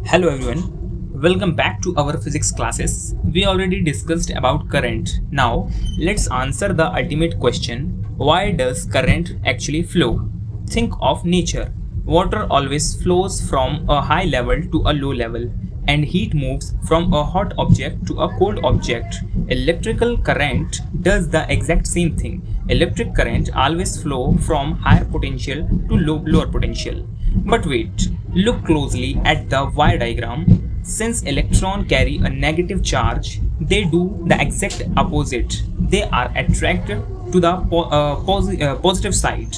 Hello everyone, welcome back to our physics classes. We already discussed about current. Now let's answer the ultimate question, why does current actually flow? Think of nature. Water always flows from a high level to a low level, and heat moves from a hot object to a cold object. Electrical current does the exact same thing. Electric current always flow from higher potential to lower potential. But wait, look closely at the wire diagram. Since electrons carry a negative charge, they do the exact opposite. They are attracted to the positive side.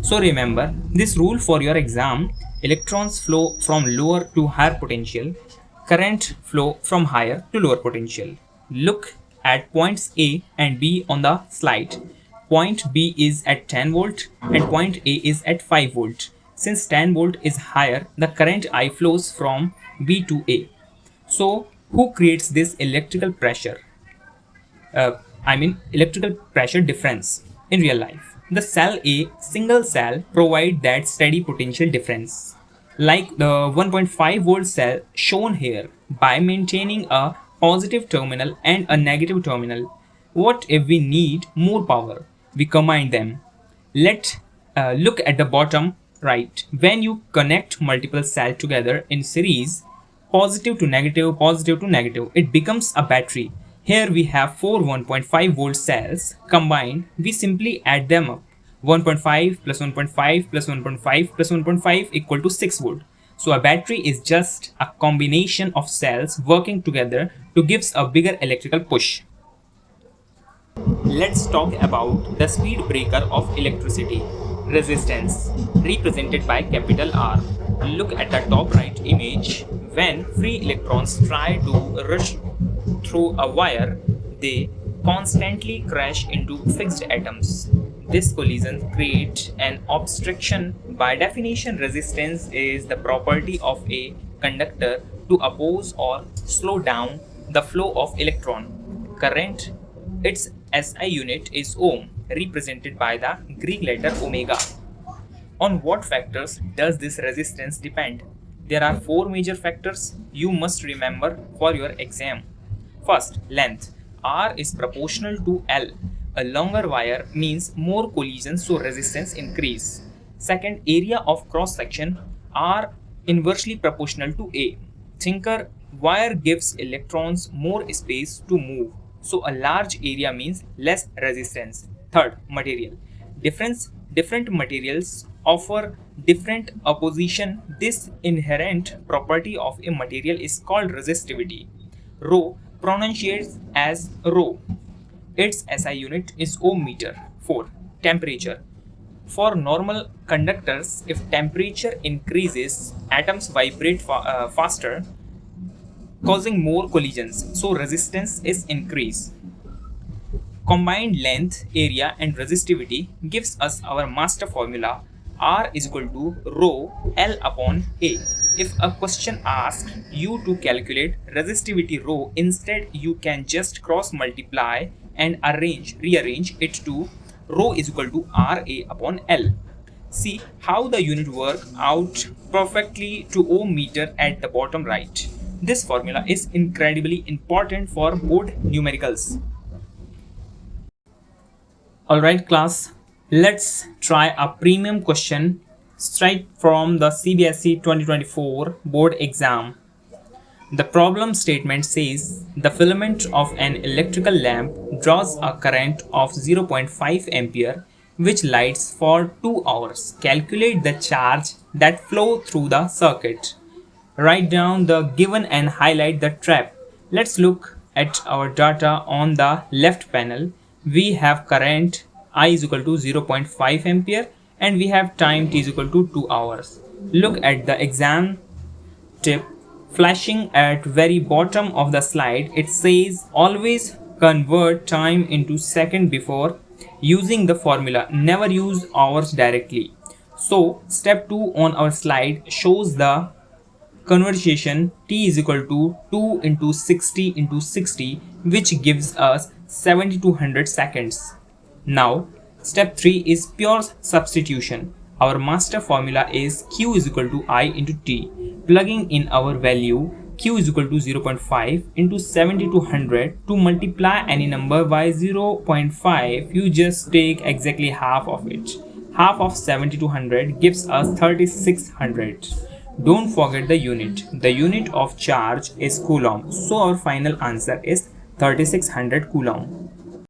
So remember this rule for your exam. Electrons flow from lower to higher potential. Current flow from higher to lower potential. Look at points A and B on the slide. Point B is at 10 volt and point A is at 5 volt. Since 10 volt is higher, the current I flows from B to A. So who creates this electrical pressure? Electrical pressure difference in real life. The cell A, single cell, provide that steady potential difference. Like the 1.5 volt cell shown here, by maintaining a positive terminal and a negative terminal. What if we need more power? We combine them. Let's look at the bottom right. When you connect multiple cells together in series, positive to negative, it becomes a battery. Here we have four 1.5 volt cells combined. We simply add them up. 1.5 plus 1.5 plus 1.5 plus 1.5 equal to 6 volt. So a battery is just a combination of cells working together to give a bigger electrical push. Let's talk about the speed breaker of electricity. Resistance, represented by capital R. Look at the top right image. When free electrons try to rush through a wire, they constantly crash into fixed atoms. This collision creates an obstruction. By definition, resistance is the property of a conductor to oppose or slow down the flow of electron. Current, its SI unit is ohm, represented by the Greek letter omega. On what factors does this resistance depend? There are four major factors you must remember for your exam. First, length. R is proportional to L. A longer wire means more collisions, so resistance increase. Second, area of cross section. R inversely proportional to A. Thinker, wire gives electrons more space to move, so a large area means less resistance. Third, material. Different materials offer different opposition. This inherent property of a material is called resistivity. Rho, pronunciated as rho. Its SI unit is ohm meter. 4. Temperature. For normal conductors, if temperature increases, atoms vibrate faster, causing more collisions, so resistance is increased. Combined length, area and resistivity gives us our master formula. R is equal to rho L upon A. If a question asks you to calculate resistivity rho, instead you can just cross multiply and rearrange it to rho is equal to RA upon L. See how the unit work out perfectly to ohm meter at the bottom right. This formula is incredibly important for board numericals. Alright class, let's try a premium question straight from the CBSE 2024 board exam. The problem statement says the filament of an electrical lamp draws a current of 0.5 ampere which lights for 2 hours. Calculate the charge that flow through the circuit. Write down the given and highlight the trap. Let's look at our data on the left panel. We have current I is equal to 0.5 ampere and we have time t is equal to 2 hours. Look at the exam tip flashing at very bottom of the slide. It says always convert time into second before using the formula. Never use hours directly. So step 2 on our slide shows the conversion. T is equal to 2 into 60 into 60, which gives us 7200 seconds. Now step 3 is pure substitution. Our master formula is Q is equal to I into T. Plugging in our value q is equal to 0.5 into 70 to 100. To multiply any number by 0.5, you just take exactly half of it. Half of 70 to 100 gives us 3600. Don't forget the unit. The unit of charge is coulomb. So our final answer is 3600 coulomb.